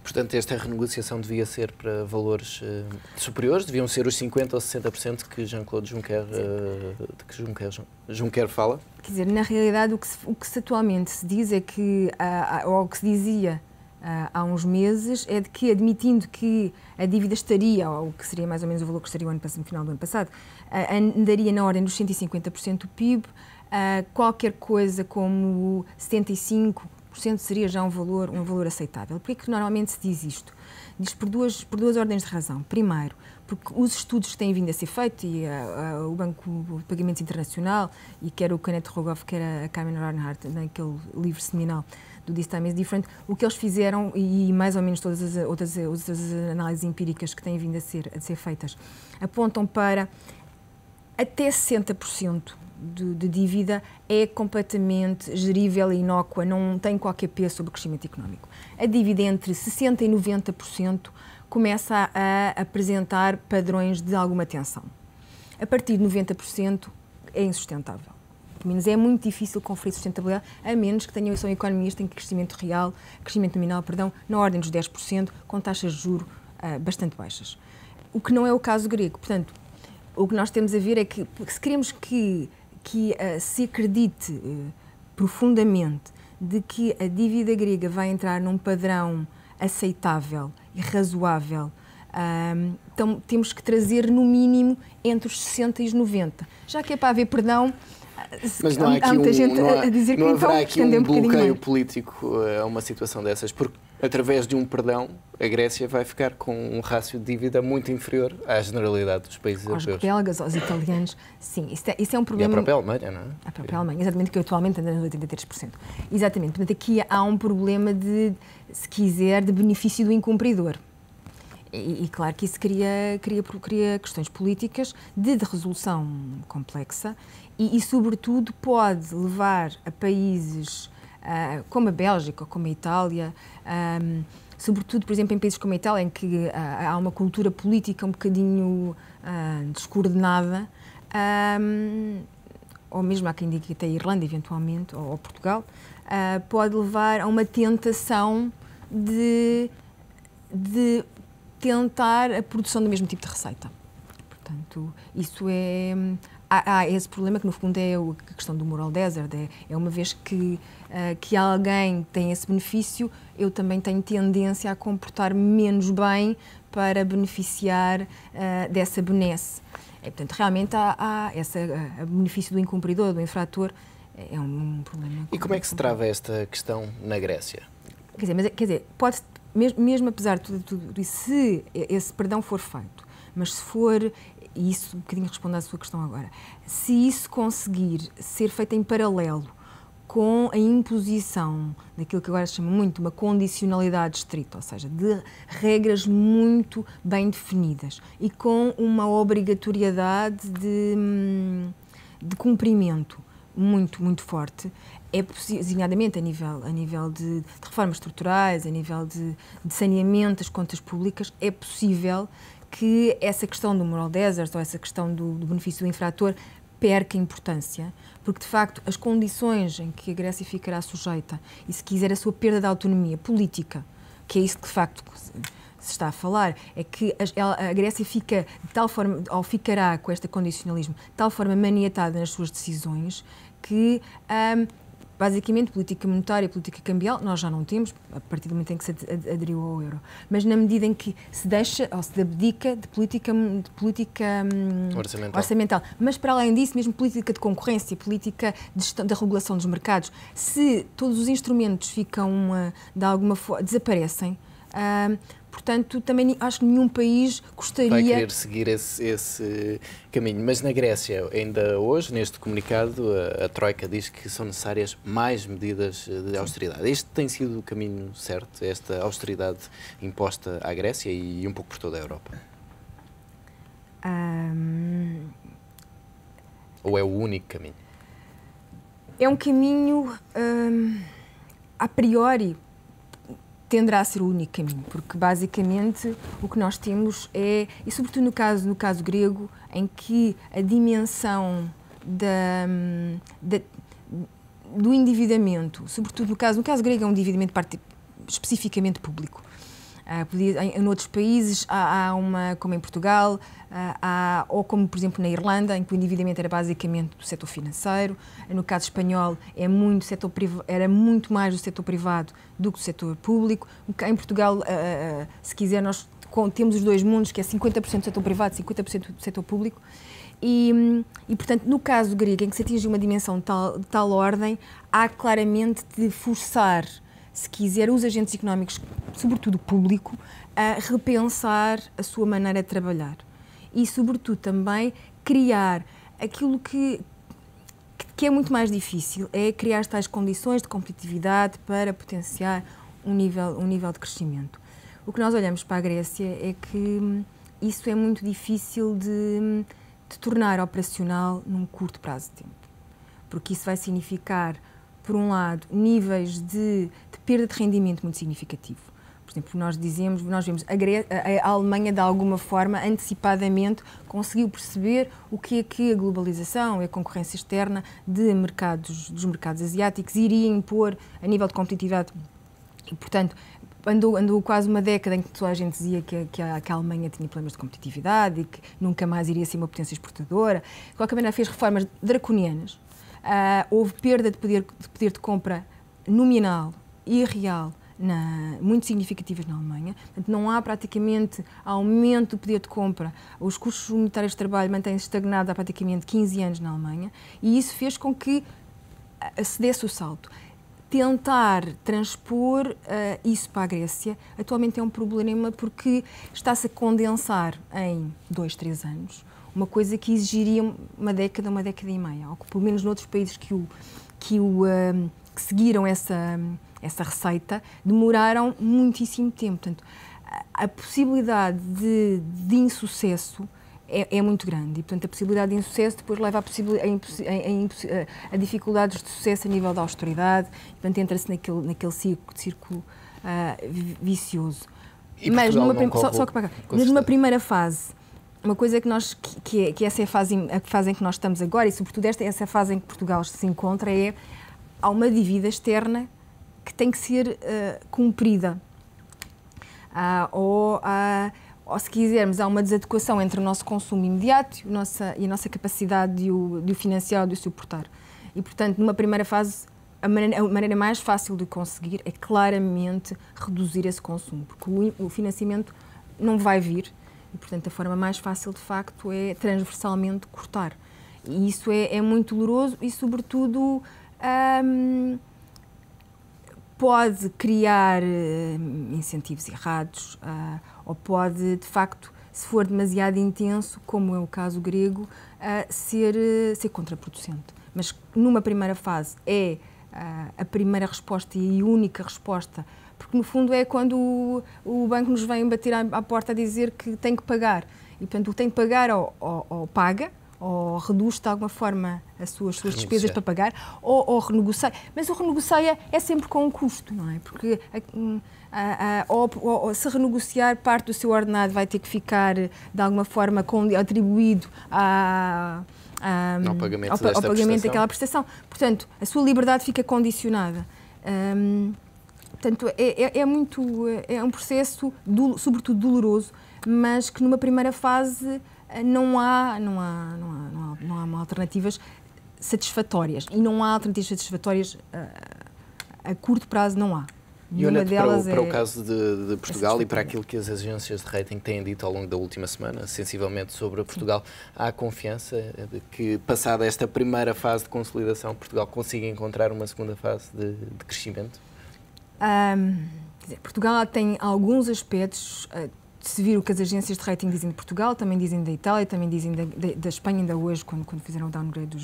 Portanto, esta renegociação devia ser para valores superiores? Deviam ser os 50% ou 60% que Jean-Claude Juncker fala? Quer dizer, na realidade, o que atualmente se diz é que, ou o que se dizia há uns meses, é de que, admitindo que a dívida estaria, ou que seria mais ou menos o valor que estaria no final do ano passado, andaria na ordem dos 150% do PIB, qualquer coisa como 75% seria já um valor aceitável. Por que normalmente se diz isto? Diz por duas ordens de razão. Primeiro, porque os estudos que têm vindo a ser feitos, e o Banco de Pagamentos Internacional, e quer o Kenneth Rogoff, quer a Carmen Reinhardt, naquele livro seminal do This Time is Different, o que eles fizeram, e mais ou menos todas as outras análises empíricas que têm vindo a ser feitas, apontam para até 60% de dívida é completamente gerível e inócua, não tem qualquer peso sobre o crescimento económico. A dívida entre 60% e 90% começa a apresentar padrões de alguma tensão. A partir de 90% é insustentável. Pelo menos é muito difícil conferir sustentabilidade, a menos que são economias que têm crescimento nominal, na ordem dos 10%, com taxas de juros bastante baixas. O que não é o caso grego. Portanto, o que nós temos a ver é que, se queremos que se acredite profundamente de que a dívida grega vai entrar num padrão aceitável e razoável, então temos que trazer no mínimo entre os 60 e os 90. Já que é para haver perdão, mas não há aqui muita gente a dizer que não então haverá aqui um bloqueio mais político a uma situação dessas, porque através de um perdão a Grécia vai ficar com um rácio de dívida muito inferior à generalidade dos países europeus. Aos belgas, aos italianos, sim, isso é um problema. E à própria Alemanha, não é? A própria Alemanha, exatamente, que atualmente anda nos 83%. Exatamente, portanto aqui há um problema de, se quiser, de benefício do incumpridor. E claro que isso cria questões políticas de resolução complexa e, sobretudo, pode levar a países como a Bélgica ou como a Itália, sobretudo, por exemplo, em países como a Itália, em que há uma cultura política um bocadinho descoordenada, ou mesmo há quem diga que até a Irlanda, eventualmente, ou Portugal, pode levar a uma tentação de tentar a produção do mesmo tipo de receita. Portanto, isso é... Há esse problema que, no fundo, é a questão do moral hazard. É uma vez que alguém tem esse benefício, eu também tenho tendência a comportar-me menos bem para beneficiar dessa benesse. Portanto, realmente há o benefício do incumpridor, do infrator, é um problema. E como é que se trava esta questão na Grécia? Quer dizer, pode, mesmo apesar de tudo isso, se esse perdão for feito, mas se for, e isso um bocadinho responde à sua questão agora, se isso conseguir ser feito em paralelo com a imposição daquilo que agora se chama muito uma condicionalidade estrita, ou seja, de regras muito bem definidas e com uma obrigatoriedade de cumprimento muito, muito forte, é possível, designadamente a nível de reformas estruturais, a nível de saneamento das contas públicas, é possível que essa questão do moral hazard ou essa questão do benefício do infrator perca importância, porque de facto as condições em que a Grécia ficará sujeita e, se quiser, a sua perda de autonomia política, que é isso que de facto se está a falar, é que a Grécia fica de tal forma, ou ficará com este condicionalismo, de tal forma maniatada nas suas decisões que basicamente, política monetária e política cambial, nós já não temos, a partir do momento em que se aderiu ao euro. Mas na medida em que se deixa, ou se abdica de política orçamental. Mas, para além disso, mesmo política de concorrência, política de gestão, da regulação dos mercados, se todos os instrumentos ficam, de alguma forma, desaparecem, portanto, também acho que nenhum país gostaria... Vai querer seguir esse caminho. Mas na Grécia, ainda hoje, neste comunicado, a Troika diz que são necessárias mais medidas de austeridade. Este tem sido o caminho certo, esta austeridade imposta à Grécia e um pouco por toda a Europa? Ou é o único caminho? É um caminho, a priori, tenderá a ser o único caminho, porque basicamente o que nós temos é, e sobretudo no caso grego, em que a dimensão do endividamento, sobretudo no caso grego é um endividamento especificamente público, Em outros países há uma, como em Portugal, ou como, por exemplo, na Irlanda, em que o endividamento era basicamente do setor financeiro. No caso espanhol, era muito mais do setor privado do que do setor público. Em Portugal, se quiser, nós temos os dois mundos, que é 50% do setor privado e 50% do setor público. E, portanto, no caso grego, em que se atinge uma dimensão de tal ordem, há claramente de forçar, se quiser, os agentes económicos, sobretudo o público, a repensar a sua maneira de trabalhar. E, sobretudo, também criar aquilo que é muito mais difícil, é criar tais condições de competitividade para potenciar um nível de crescimento. O que nós olhamos para a Grécia é que isso é muito difícil de tornar operacional num curto prazo de tempo. Porque isso vai significar, por um lado, níveis de perda de rendimento muito significativo. Por exemplo, nós vemos a Alemanha, de alguma forma, antecipadamente, conseguiu perceber o que é que a globalização e a concorrência externa dos mercados asiáticos iria impor a nível de competitividade. E, portanto, andou quase uma década em que toda a gente dizia que a Alemanha tinha problemas de competitividade e que nunca mais iria ser uma potência exportadora. De qualquer maneira, fez reformas draconianas. Houve perda de poder de compra nominal e real muito significativas na Alemanha. Portanto, não há praticamente aumento do poder de compra. Os custos unitários de trabalho mantêm-se estagnados há praticamente 15 anos na Alemanha e isso fez com que se desse o salto. Tentar transpor isso para a Grécia atualmente é um problema porque está-se a condensar em 2, 3 anos uma coisa que exigiria uma década e meia, ou que, pelo menos noutros países que seguiram essa receita, demoraram muitíssimo tempo. Portanto, a possibilidade de insucesso é muito grande e, portanto, a possibilidade de insucesso depois leva a dificuldades de sucesso a nível da austeridade, e, portanto, entra-se naquele círculo vicioso. Mas numa primeira fase, uma coisa que essa é a fase em que nós estamos agora, e sobretudo essa fase em que Portugal se encontra, há uma dívida externa que tem que ser cumprida. Ou, se quisermos, há uma desadequação entre o nosso consumo imediato e a nossa capacidade de o financiar ou de o suportar. E, portanto, numa primeira fase, a maneira mais fácil de conseguir é claramente reduzir esse consumo, porque o financiamento não vai vir e, portanto, a forma mais fácil, de facto, é transversalmente cortar. E isso é muito doloroso e, sobretudo, pode criar incentivos errados ou pode, de facto, se for demasiado intenso, como é o caso grego, ser contraproducente. Mas numa primeira fase é a primeira resposta e a única resposta, porque no fundo é quando o banco nos vem bater à porta a dizer que tem que pagar. E, portanto, o que tem que pagar ou paga, ou reduz de alguma forma as suas despesas para pagar, ou renegocia. Mas o renegocia é sempre com um custo, não é? Porque ou se renegociar, parte do seu ordenado vai ter que ficar de alguma forma atribuído ao pagamento daquela prestação. Portanto, a sua liberdade fica condicionada. Portanto, é um processo, sobretudo doloroso, mas que numa primeira fase não há alternativas satisfatórias. E não há alternativas satisfatórias a curto prazo, não há. E olhando para o caso de Portugal e para aquilo que as agências de rating têm dito ao longo da última semana, sensivelmente sobre Portugal, há confiança de que, passada esta primeira fase de consolidação, Portugal consiga encontrar uma segunda fase de crescimento? Portugal tem alguns aspectos. Se vir o que as agências de rating dizem de Portugal, também dizem da Itália, também dizem da Espanha, ainda hoje, quando fizeram o downgrade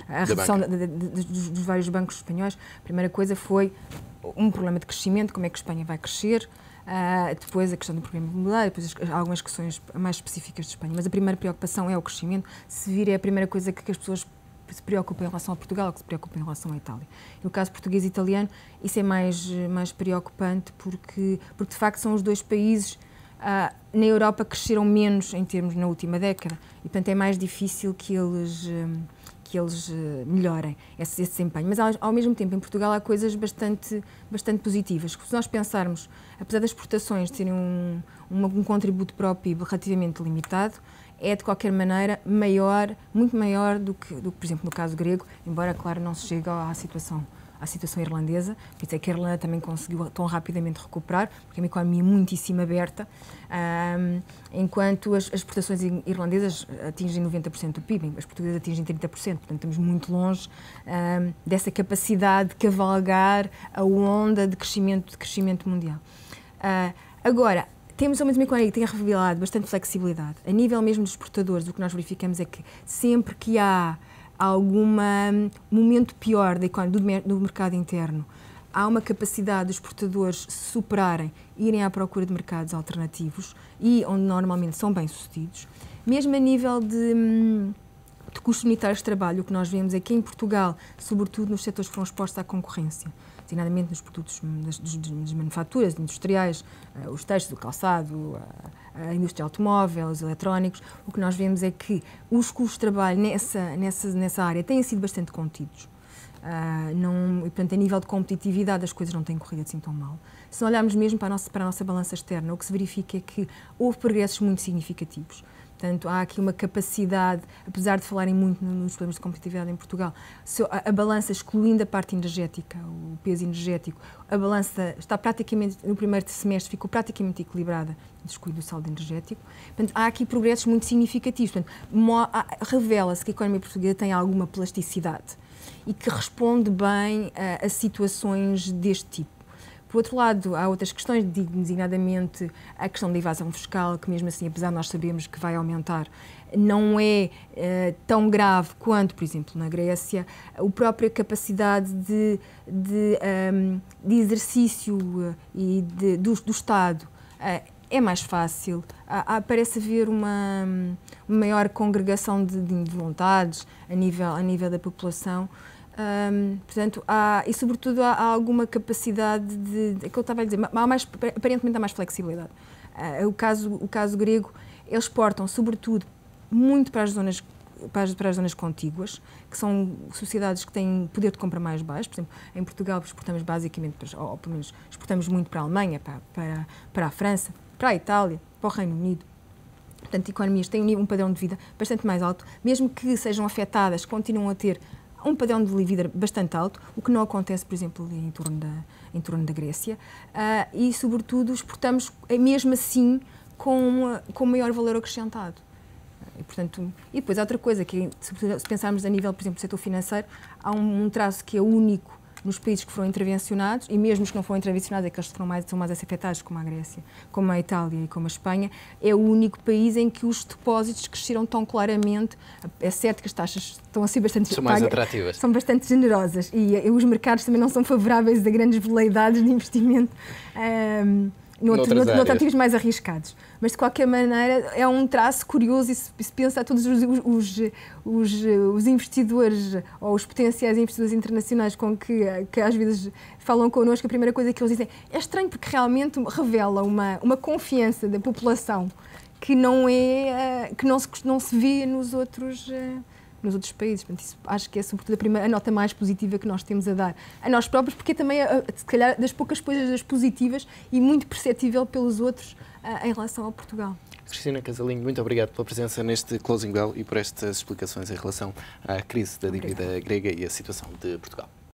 a redução dos vários bancos espanhóis. A primeira coisa foi um problema de crescimento, como é que a Espanha vai crescer, depois a questão do programa imobiliário, depois algumas questões mais específicas de Espanha. Mas a primeira preocupação é o crescimento. Se vir, é a primeira coisa que as pessoas se preocupam em relação a Portugal, que se preocupam em relação à Itália. No caso português e italiano, isso é mais preocupante, porque de facto são os dois países na Europa cresceram menos em termos na última década e, portanto, é mais difícil que que eles melhorem esse desempenho. Mas, ao mesmo tempo, em Portugal há coisas bastante positivas. Se nós pensarmos, apesar das exportações terem um contributo para o PIB relativamente limitado, é, de qualquer maneira, muito maior do que, por exemplo, no caso grego, embora, claro, não se chegue à situação irlandesa. Por isso é que a Irlanda também conseguiu tão rapidamente recuperar, porque é uma economia muitíssimo aberta, enquanto as exportações irlandesas atingem 90% do PIB, as portuguesas atingem 30%, portanto estamos muito longe dessa capacidade de cavalgar a onda de crescimento mundial. Agora, temos ao mesmo tempo uma economia que tem revelado bastante flexibilidade. A nível mesmo dos exportadores, o que nós verificamos é que sempre que há algum momento pior da economia, do mercado interno, há uma capacidade dos exportadores se superarem, irem à procura de mercados alternativos e onde normalmente são bem-sucedidos. Mesmo a nível de custos unitários de trabalho, o que nós vemos é que em Portugal, sobretudo nos setores que foram expostos à concorrência, designadamente nos produtos das manufaturas industriais, os textos, o calçado, a indústria automóvel, os eletrónicos, o que nós vemos é que os custos de trabalho nessa área têm sido bastante contidos. E, portanto, a nível de competitividade as coisas não têm corrido assim tão mal. Se olharmos mesmo para a nossa balança externa, o que se verifica é que houve progressos muito significativos. Portanto, há aqui uma capacidade, apesar de falarem muito nos problemas de competitividade em Portugal, a balança, excluindo a parte energética, o peso energético, a balança está praticamente, no primeiro semestre, ficou praticamente equilibrada, descuido do saldo energético. Portanto, há aqui progressos muito significativos. Revela-se que a economia portuguesa tem alguma plasticidade e que responde bem a situações deste tipo. Por outro lado, há outras questões, designadamente a questão da evasão fiscal, que mesmo assim, apesar de nós sabermos que vai aumentar, não é tão grave quanto, por exemplo, na Grécia. A própria capacidade de exercício do Estado é mais fácil. Parece haver uma maior congregação de vontades a nível da população. Portanto, e sobretudo há alguma capacidade é que eu estava a dizer, aparentemente há mais flexibilidade. O caso grego, eles exportam sobretudo muito para as zonas contíguas, que são sociedades que têm poder de compra mais baixo. Por exemplo, em Portugal exportamos basicamente, ou pelo menos exportamos muito para a Alemanha, para a França, para a Itália, para o Reino Unido. Portanto, economias têm um padrão de vida bastante mais alto, mesmo que sejam afetadas, continuam a ter um padrão de vida bastante alto, o que não acontece, por exemplo, em torno da Grécia, e, sobretudo, exportamos, mesmo assim, com maior valor acrescentado. E depois há outra coisa, que se pensarmos a nível, por exemplo, do setor financeiro, há um traço que é único nos países que foram intervencionados, e mesmo os que não foram intervencionados, aqueles que são mais afetados, como a Grécia, como a Itália e como a Espanha, é o único país em que os depósitos cresceram tão claramente. É certo que as taxas estão a ser bastante... São mais atrativas. São bastante generosas, e os mercados também não são favoráveis a grandes veleidades de investimento noutros ativos mais arriscados. Mas, de qualquer maneira, é um traço curioso, e se pensa a todos os investidores ou os potenciais investidores internacionais com que às vezes falam connosco, a primeira coisa que eles dizem é estranho, porque realmente revela uma confiança da população que não se vê nos outros países. Portanto, isso acho que é, sobretudo, a nota mais positiva que nós temos a dar a nós próprios, porque é também, se calhar, das poucas coisas positivas e muito perceptível pelos outros em relação ao Portugal. Cristina Casalinho, muito obrigado pela presença neste Closing Bell e por estas explicações em relação à crise da dívida grega e a situação de Portugal.